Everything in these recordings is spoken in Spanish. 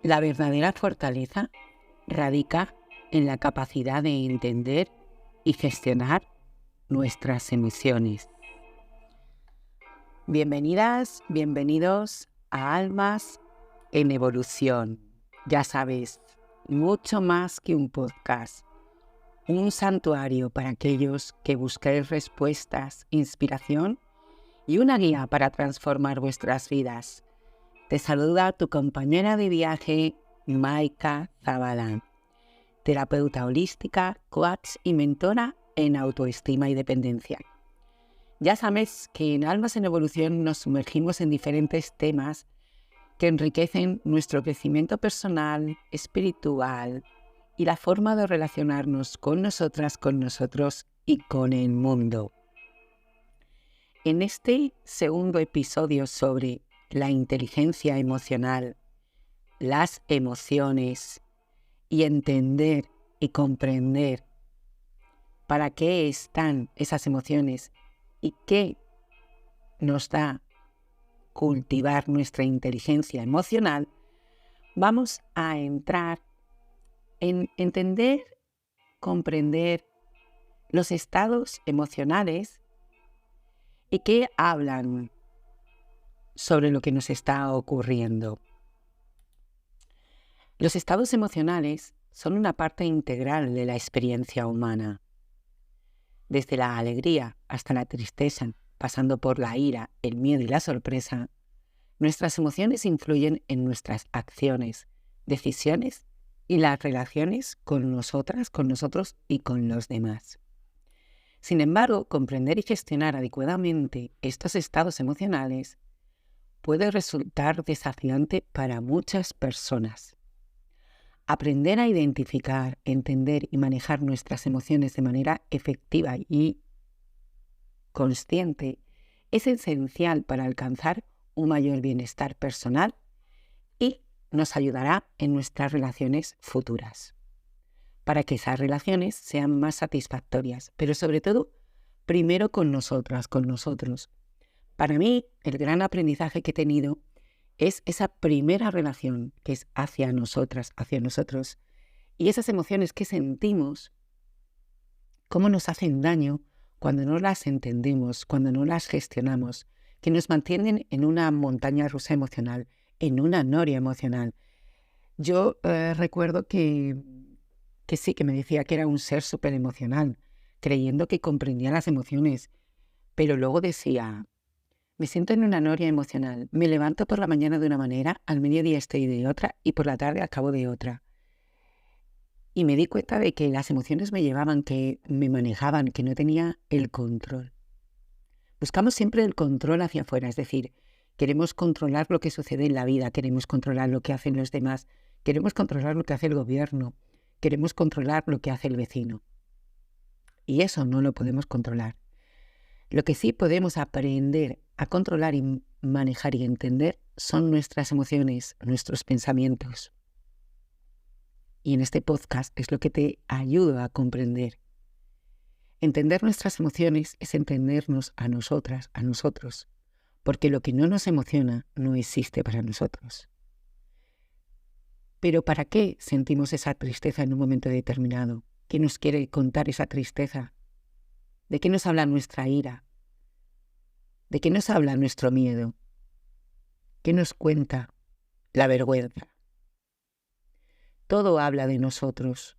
La verdadera fortaleza radica en la capacidad de entender y gestionar nuestras emociones. Bienvenidas, bienvenidos a Almas en Evolución. Ya sabes, mucho más que un podcast, un santuario para aquellos que busquéis respuestas, inspiración y una guía para transformar vuestras vidas. Te saluda tu compañera de viaje, Maika Zavala, terapeuta holística, coach y mentora en autoestima y dependencia. Ya sabes que en Almas en Evolución nos sumergimos en diferentes temas que enriquecen nuestro crecimiento personal, espiritual y la forma de relacionarnos con nosotras, con nosotros y con el mundo. En este segundo episodio sobre la inteligencia emocional, las emociones y entender y comprender para qué están esas emociones y qué nos da cultivar nuestra inteligencia emocional, vamos a entrar en entender, comprender los estados emocionales y qué hablan sobre lo que nos está ocurriendo. Los estados emocionales son una parte integral de la experiencia humana. Desde la alegría hasta la tristeza, pasando por la ira, el miedo y la sorpresa, nuestras emociones influyen en nuestras acciones, decisiones y las relaciones con nosotras, con nosotros y con los demás. Sin embargo, comprender y gestionar adecuadamente estos estados emocionales puede resultar desafiante para muchas personas. Aprender a identificar, entender y manejar nuestras emociones de manera efectiva y consciente es esencial para alcanzar un mayor bienestar personal y nos ayudará en nuestras relaciones futuras, para que esas relaciones sean más satisfactorias, pero sobre todo, primero con nosotras, con nosotros. Para mí, el gran aprendizaje que he tenido es esa primera relación que es hacia nosotras, hacia nosotros, y esas emociones que sentimos, cómo nos hacen daño cuando no las entendemos, cuando no las gestionamos, que nos mantienen en una montaña rusa emocional, en una noria emocional. Yo recuerdo que sí, que me decía que era un ser súper emocional, creyendo que comprendía las emociones, pero luego decía, me siento en una noria emocional, me levanto por la mañana de una manera, al mediodía estoy de otra y por la tarde acabo de otra. Y me di cuenta de que las emociones me llevaban, que me manejaban, que no tenía el control. Buscamos siempre el control hacia afuera, es decir, queremos controlar lo que sucede en la vida, queremos controlar lo que hacen los demás, queremos controlar lo que hace el gobierno, queremos controlar lo que hace el vecino. Y eso no lo podemos controlar. Lo que sí podemos aprender a controlar y manejar y entender son nuestras emociones, nuestros pensamientos. Y en este podcast es lo que te ayuda a comprender. Entender nuestras emociones es entendernos a nosotras, a nosotros, porque lo que no nos emociona no existe para nosotros. Pero ¿para qué sentimos esa tristeza en un momento determinado? ¿Qué nos quiere contar esa tristeza? ¿De qué nos habla nuestra ira? ¿De qué nos habla nuestro miedo? ¿Qué nos cuenta la vergüenza? Todo habla de nosotros.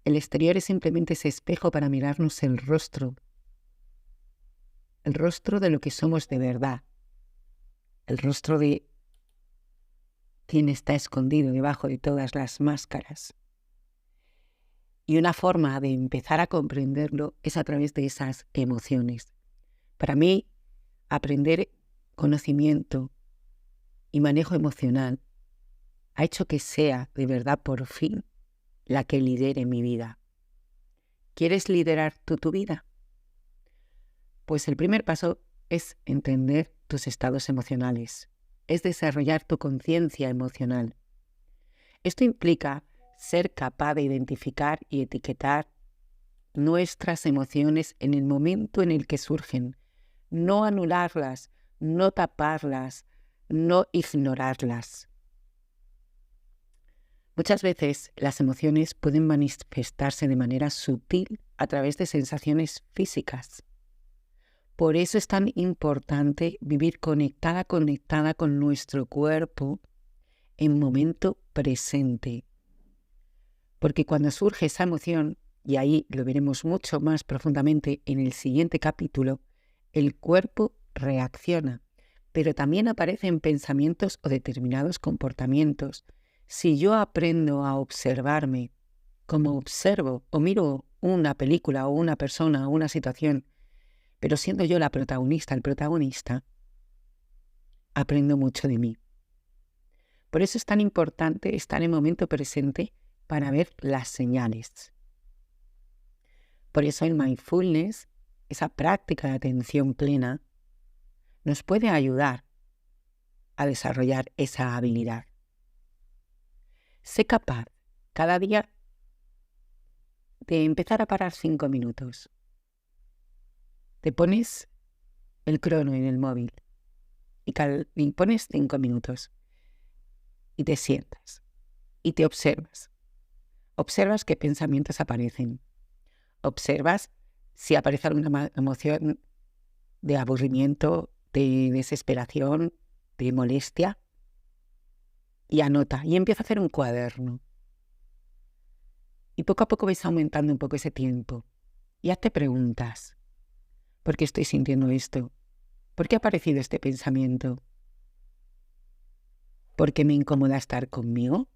El exterior es simplemente ese espejo para mirarnos el rostro de lo que somos de verdad, el rostro de quien está escondido debajo de todas las máscaras. Y una forma de empezar a comprenderlo es a través de esas emociones. Para mí, aprender conocimiento y manejo emocional ha hecho que sea de verdad por fin la que lidere mi vida. ¿Quieres liderar tú tu vida? Pues el primer paso es entender tus estados emocionales, es desarrollar tu conciencia emocional. Esto implica ser capaz de identificar y etiquetar nuestras emociones en el momento en el que surgen, no anularlas, no taparlas, no ignorarlas. Muchas veces las emociones pueden manifestarse de manera sutil a través de sensaciones físicas. Por eso es tan importante vivir conectada con nuestro cuerpo en momento presente. Porque cuando surge esa emoción, y ahí lo veremos mucho más profundamente en el siguiente capítulo, el cuerpo reacciona, pero también aparecen pensamientos o determinados comportamientos. Si yo aprendo a observarme como observo o miro una película o una persona o una situación, pero siendo yo la protagonista, el protagonista, aprendo mucho de mí. Por eso es tan importante estar en momento presente para ver las señales. Por eso el mindfulness, esa práctica de atención plena, nos puede ayudar a desarrollar esa habilidad. Sé capaz cada día de empezar a parar 5 minutos. Te pones el crono en el móvil y pones 5 minutos y te sientas y te observas. Observas qué pensamientos aparecen. Observas si aparece alguna emoción de aburrimiento, de desesperación, de molestia. Y anota, y empieza a hacer un cuaderno. Y poco a poco vais aumentando un poco ese tiempo. Y hazte preguntas. ¿Por qué estoy sintiendo esto? ¿Por qué ha aparecido este pensamiento? ¿Por qué me incomoda estar conmigo?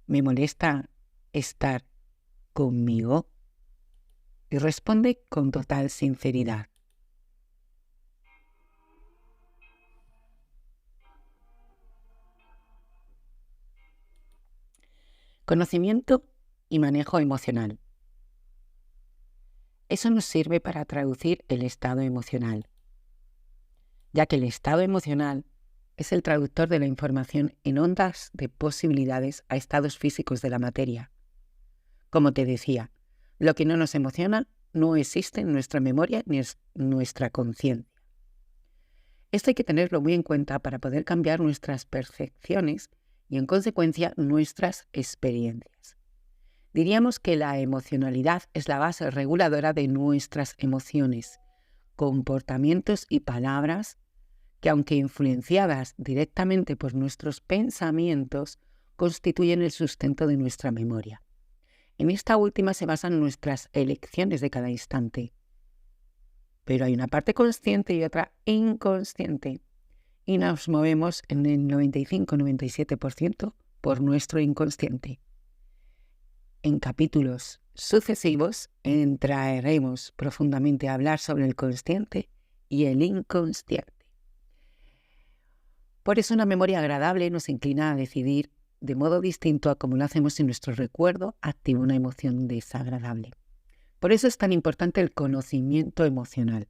¿Me molesta estar conmigo? Y responde con total sinceridad. Conocimiento y manejo emocional. Eso nos sirve para traducir el estado emocional, ya que el estado emocional es el traductor de la información en ondas de posibilidades a estados físicos de la materia. Como te decía, lo que no nos emociona no existe en nuestra memoria ni en nuestra conciencia. Esto hay que tenerlo muy en cuenta para poder cambiar nuestras percepciones y, en consecuencia, nuestras experiencias. Diríamos que la emocionalidad es la base reguladora de nuestras emociones, comportamientos y palabras que, aunque influenciadas directamente por nuestros pensamientos, constituyen el sustento de nuestra memoria. En esta última se basan nuestras elecciones de cada instante. Pero hay una parte consciente y otra inconsciente, y nos movemos en el 95-97% por nuestro inconsciente. En capítulos sucesivos entraremos profundamente a hablar sobre el consciente y el inconsciente. Por eso una memoria agradable nos inclina a decidir de modo distinto a como lo hacemos si nuestro recuerdo activa una emoción desagradable. Por eso es tan importante el conocimiento emocional.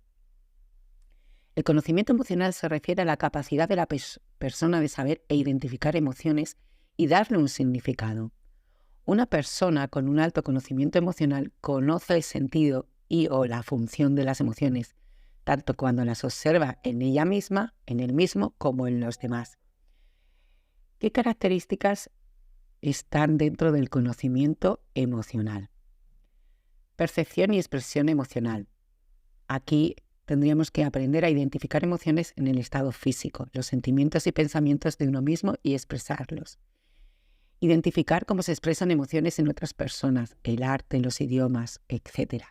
El conocimiento emocional se refiere a la capacidad de la persona de saber e identificar emociones y darle un significado. Una persona con un alto conocimiento emocional conoce el sentido y o la función de las emociones, tanto cuando las observa en ella misma, en él mismo, como en los demás. ¿Qué características están dentro del conocimiento emocional? Percepción y expresión emocional. Aquí tendríamos que aprender a identificar emociones en el estado físico, los sentimientos y pensamientos de uno mismo y expresarlos. Identificar cómo se expresan emociones en otras personas, el arte, los idiomas, etc.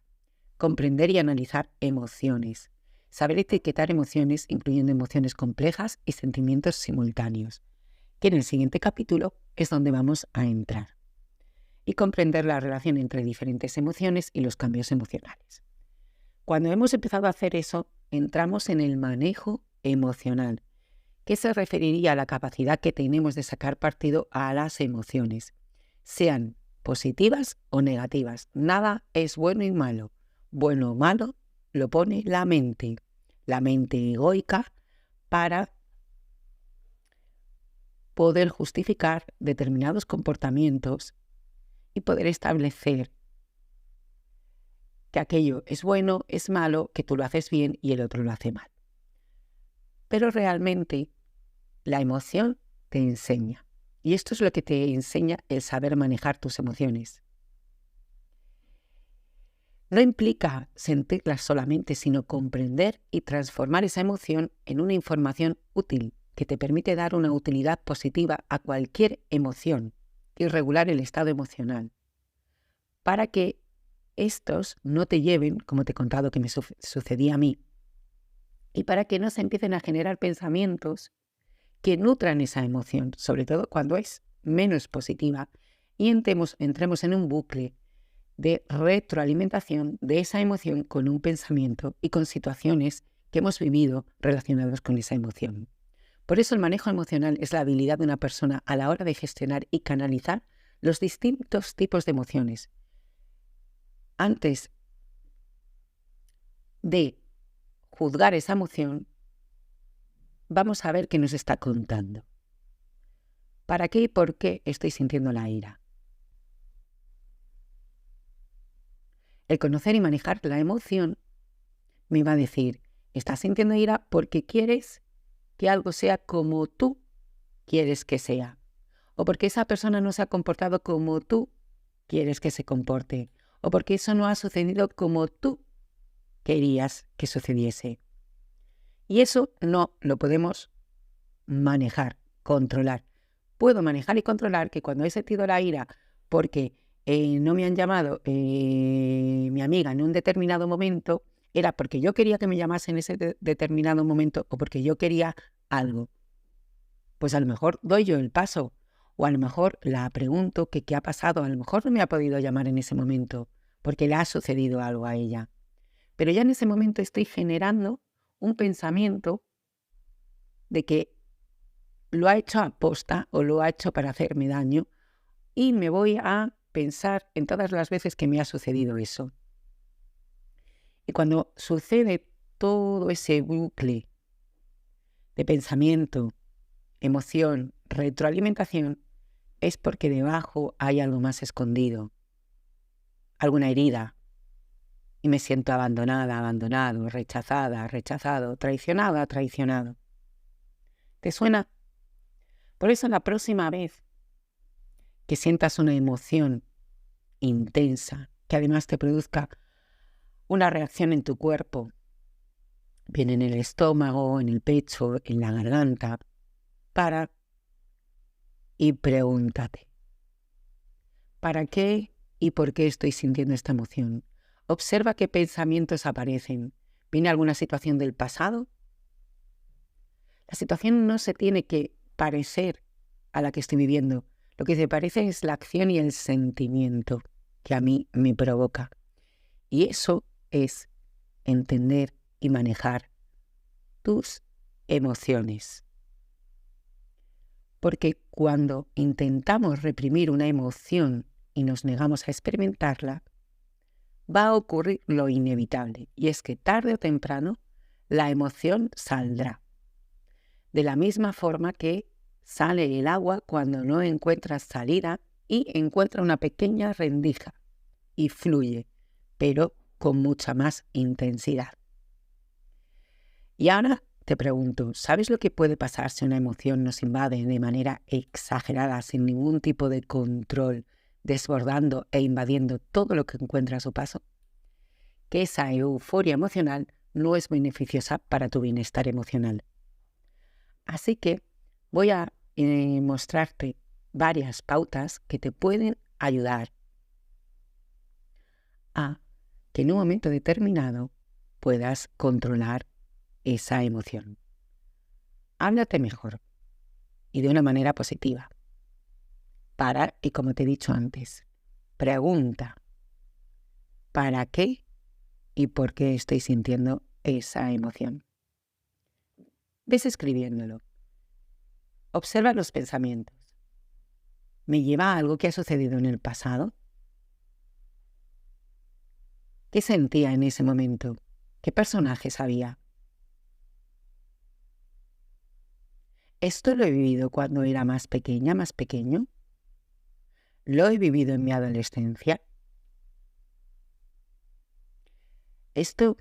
Comprender y analizar emociones. Saber etiquetar emociones, incluyendo emociones complejas y sentimientos simultáneos, que en el siguiente capítulo es donde vamos a entrar. Y comprender la relación entre diferentes emociones y los cambios emocionales. Cuando hemos empezado a hacer eso, entramos en el manejo emocional, que se referiría a la capacidad que tenemos de sacar partido a las emociones, sean positivas o negativas. Nada es bueno y malo. Bueno o malo lo pone la mente egoica, para poder justificar determinados comportamientos y poder establecer que aquello es bueno, es malo, que tú lo haces bien y el otro lo hace mal. Pero realmente la emoción te enseña. Y esto es lo que te enseña el saber manejar tus emociones. No implica sentirlas solamente, sino comprender y transformar esa emoción en una información útil que te permite dar una utilidad positiva a cualquier emoción y regular el estado emocional para que estos no te lleven, como te he contado que me sucedía a mí, y para que no se empiecen a generar pensamientos que nutran esa emoción, sobre todo cuando es menos positiva, y entremos en un bucle de retroalimentación de esa emoción con un pensamiento y con situaciones que hemos vivido relacionadas con esa emoción. Por eso el manejo emocional es la habilidad de una persona a la hora de gestionar y canalizar los distintos tipos de emociones. Antes de juzgar esa emoción, vamos a ver qué nos está contando. ¿Para qué y por qué estoy sintiendo la ira? El conocer y manejar la emoción me va a decir, estás sintiendo ira porque quieres que algo sea como tú quieres que sea, o porque esa persona no se ha comportado como tú quieres que se comporte, o porque eso no ha sucedido como tú querías que sucediese. Y eso no lo podemos manejar, controlar. Puedo manejar y controlar que cuando he sentido la ira porque no me han llamado mi amiga en un determinado momento, era porque yo quería que me llamase en ese determinado momento o porque yo quería algo. Pues a lo mejor doy yo el paso o a lo mejor la pregunto que qué ha pasado. A lo mejor no me ha podido llamar en ese momento porque le ha sucedido algo a ella. Pero ya en ese momento estoy generando un pensamiento de que lo ha hecho a posta o lo ha hecho para hacerme daño y me voy a pensar en todas las veces que me ha sucedido eso. Y cuando sucede todo ese bucle de pensamiento, emoción, retroalimentación, es porque debajo hay algo más escondido, alguna herida, y me siento abandonada, abandonado, rechazada, rechazado, traicionada, traicionado. ¿Te suena? Por eso la próxima vez que sientas una emoción intensa, que además te produzca una reacción en tu cuerpo, bien en el estómago, en el pecho, en la garganta, para y pregúntate, ¿para qué y por qué estoy sintiendo esta emoción? Observa qué pensamientos aparecen. ¿Viene alguna situación del pasado? La situación no se tiene que parecer a la que estoy viviendo. Lo que se parece es la acción y el sentimiento que a mí me provoca. Y eso es entender y manejar tus emociones. Porque cuando intentamos reprimir una emoción y nos negamos a experimentarla, va a ocurrir lo inevitable, y es que tarde o temprano la emoción saldrá. De la misma forma que sale el agua cuando no encuentra salida y encuentra una pequeña rendija y fluye, pero con mucha más intensidad. Y ahora te pregunto, ¿sabes lo que puede pasar si una emoción nos invade de manera exagerada, sin ningún tipo de control, desbordando e invadiendo todo lo que encuentra a su paso? Que esa euforia emocional no es beneficiosa para tu bienestar emocional. Así que voy a mostrarte varias pautas que te pueden ayudar a que en un momento determinado puedas controlar esa emoción. Háblate mejor y de una manera positiva. Para, y como te he dicho antes, pregunta, ¿para qué y por qué estoy sintiendo esa emoción? Ves escribiéndolo. Observa los pensamientos. ¿Me lleva a algo que ha sucedido en el pasado? ¿Qué sentía en ese momento? ¿Qué personajes había? ¿Esto lo he vivido cuando era más pequeña, más pequeño? ¿Lo he vivido en mi adolescencia? ¿Esto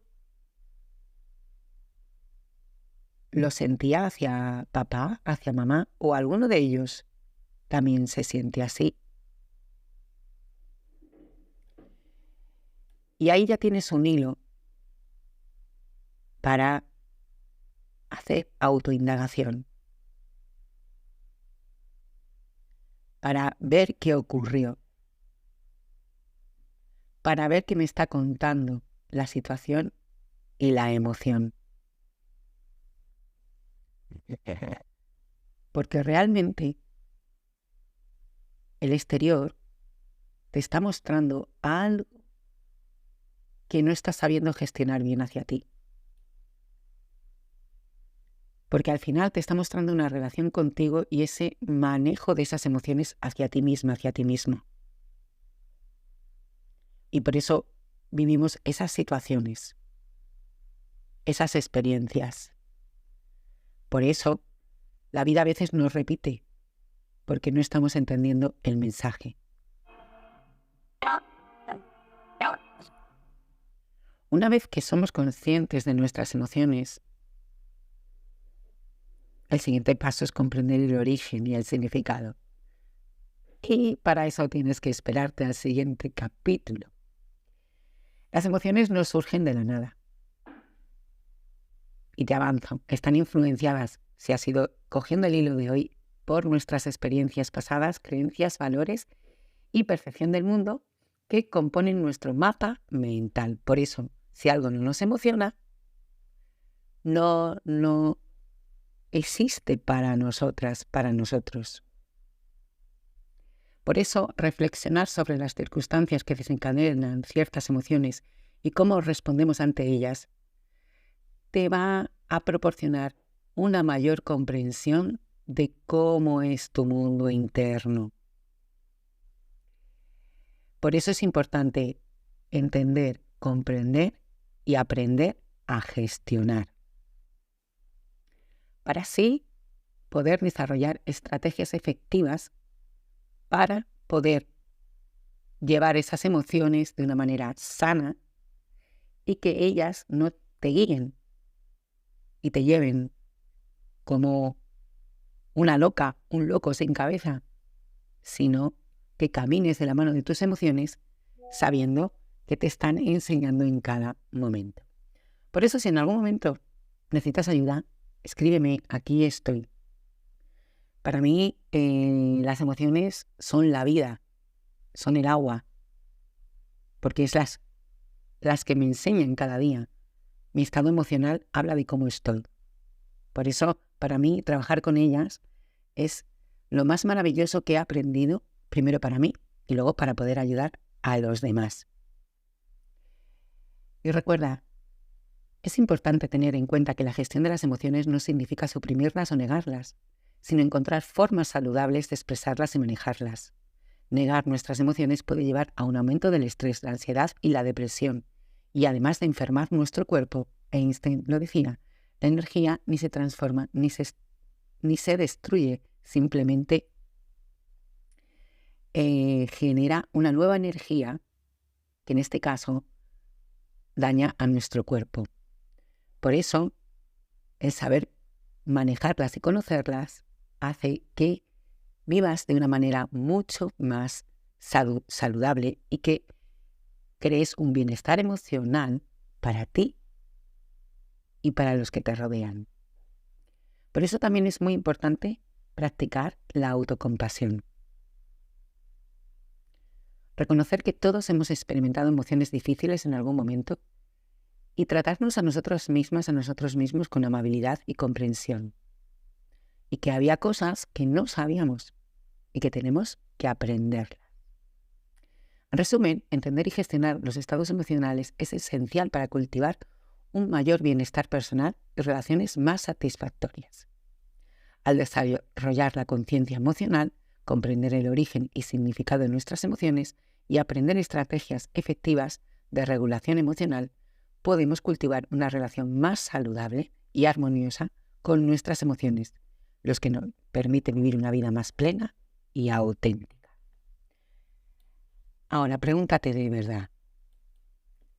lo sentía hacia papá, hacia mamá o alguno de ellos también se siente así. Y ahí ya tienes un hilo para hacer autoindagación, para ver qué ocurrió, para ver qué me está contando la situación y la emoción. Porque realmente el exterior te está mostrando algo que no estás sabiendo gestionar bien hacia ti. Porque al final te está mostrando una relación contigo y ese manejo de esas emociones hacia ti misma, hacia ti mismo. Y por eso vivimos esas situaciones, esas experiencias. Por eso la vida a veces nos repite, porque no estamos entendiendo el mensaje. Una vez que somos conscientes de nuestras emociones, el siguiente paso es comprender el origen y el significado. Y para eso tienes que esperarte al siguiente capítulo. Las emociones no surgen de la nada y te avanzan. Están influenciadas, si has ido cogiendo el hilo de hoy, por nuestras experiencias pasadas, creencias, valores y percepción del mundo que componen nuestro mapa mental. Por eso, si algo no nos emociona, no existe para nosotras, para nosotros. Por eso, reflexionar sobre las circunstancias que desencadenan ciertas emociones y cómo respondemos ante ellas te va a proporcionar una mayor comprensión de cómo es tu mundo interno. Por eso es importante entender, comprender y aprender a gestionar, para así poder desarrollar estrategias efectivas para poder llevar esas emociones de una manera sana y que ellas no te guíen y te lleven como una loca, un loco sin cabeza, sino que camines de la mano de tus emociones sabiendo que te están enseñando en cada momento. Por eso, si en algún momento necesitas ayuda, escríbeme, aquí estoy. Para mí, las emociones son la vida, son el agua, porque es las que me enseñan cada día. Mi estado emocional habla de cómo estoy. Por eso, para mí, trabajar con ellas es lo más maravilloso que he aprendido, primero para mí y luego para poder ayudar a los demás. Y recuerda, es importante tener en cuenta que la gestión de las emociones no significa suprimirlas o negarlas, sino encontrar formas saludables de expresarlas y manejarlas. Negar nuestras emociones puede llevar a un aumento del estrés, la ansiedad y la depresión, y además de enfermar nuestro cuerpo, Einstein lo decía, la energía ni se transforma ni se destruye, simplemente genera una nueva energía que en este caso daña a nuestro cuerpo. Por eso, el saber manejarlas y conocerlas hace que vivas de una manera mucho más saludable y que crees un bienestar emocional para ti y para los que te rodean. Por eso también es muy importante practicar la autocompasión. Reconocer que todos hemos experimentado emociones difíciles en algún momento y tratarnos a nosotros mismas, a nosotros mismos con amabilidad y comprensión. Y que había cosas que no sabíamos y que tenemos que aprenderlas. En resumen, entender y gestionar los estados emocionales es esencial para cultivar un mayor bienestar personal y relaciones más satisfactorias. Al desarrollar la conciencia emocional, comprender el origen y significado de nuestras emociones y aprender estrategias efectivas de regulación emocional, podemos cultivar una relación más saludable y armoniosa con nuestras emociones, los que nos permiten vivir una vida más plena y auténtica. Ahora, pregúntate de verdad,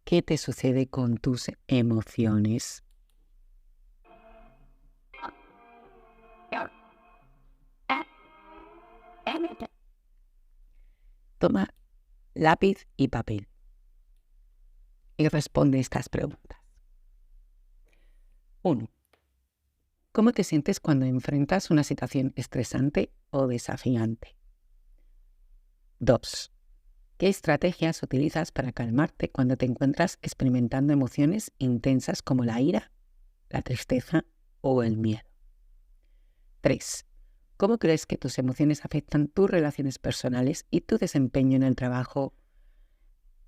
¿qué te sucede con tus emociones? Toma lápiz y papel y responde estas preguntas. 1. ¿Cómo te sientes cuando enfrentas una situación estresante o desafiante? 2. ¿Qué estrategias utilizas para calmarte cuando te encuentras experimentando emociones intensas como la ira, la tristeza o el miedo? 3. ¿Cómo crees que tus emociones afectan tus relaciones personales y tu desempeño en el trabajo,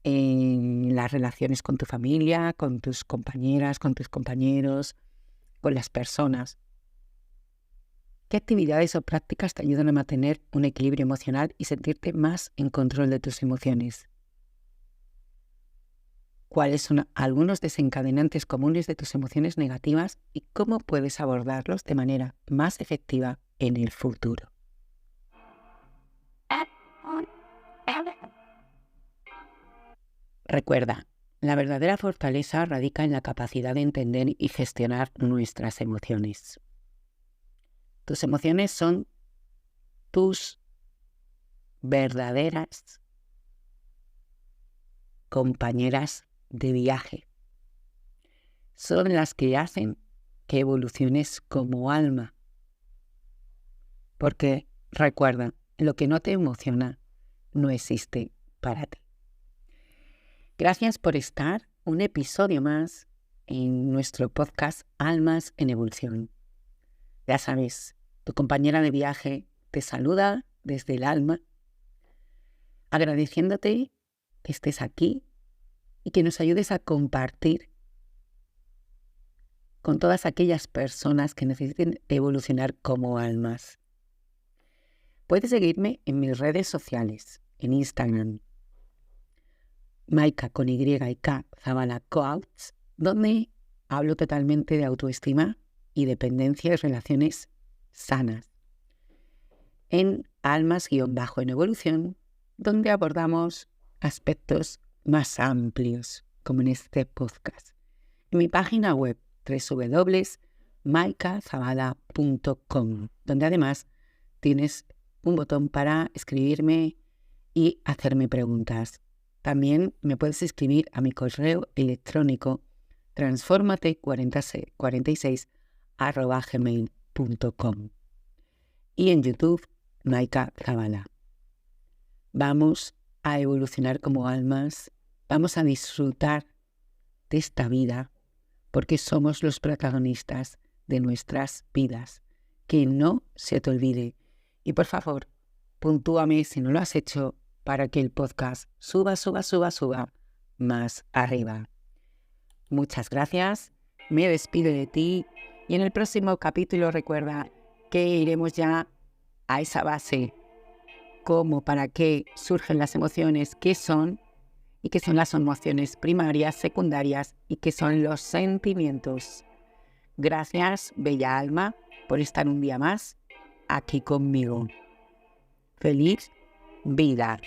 en las relaciones con tu familia, con tus compañeras, con tus compañeros, con las personas? ¿Qué actividades o prácticas te ayudan a mantener un equilibrio emocional y sentirte más en control de tus emociones? ¿Cuáles son algunos desencadenantes comunes de tus emociones negativas y cómo puedes abordarlos de manera más efectiva en el futuro? Recuerda, la verdadera fortaleza radica en la capacidad de entender y gestionar nuestras emociones. Tus emociones son tus verdaderas compañeras de viaje. Son las que hacen que evoluciones como alma. Porque recuerda, lo que no te emociona no existe para ti. Gracias por estar un episodio más en nuestro podcast Almas en Evolución. Ya sabes, tu compañera de viaje te saluda desde el alma, agradeciéndote que estés aquí y que nos ayudes a compartir con todas aquellas personas que necesiten evolucionar como almas. Puedes seguirme en mis redes sociales, en Instagram, Maika con Y y K, Zavala Coach, donde hablo totalmente de autoestima y dependencia y relaciones sanas. En Almas-en Evolución, donde abordamos aspectos más amplios, como en este podcast. En mi página web, www.maikazabala.com, donde además tienes un botón para escribirme y hacerme preguntas. También me puedes escribir a mi correo electrónico transformate46@gmail.com y en YouTube, Maika Zabala. Vamos a evolucionar como almas, vamos a disfrutar de esta vida porque somos los protagonistas de nuestras vidas. Que no se te olvide. Y por favor, puntúame si no lo has hecho para que el podcast suba más arriba. Muchas gracias, me despido de ti y en el próximo capítulo recuerda que iremos ya a esa base, cómo, para qué surgen las emociones, qué son y qué son las emociones primarias, secundarias y qué son los sentimientos. Gracias, bella alma, por estar un día más aquí conmigo. Feliz vida.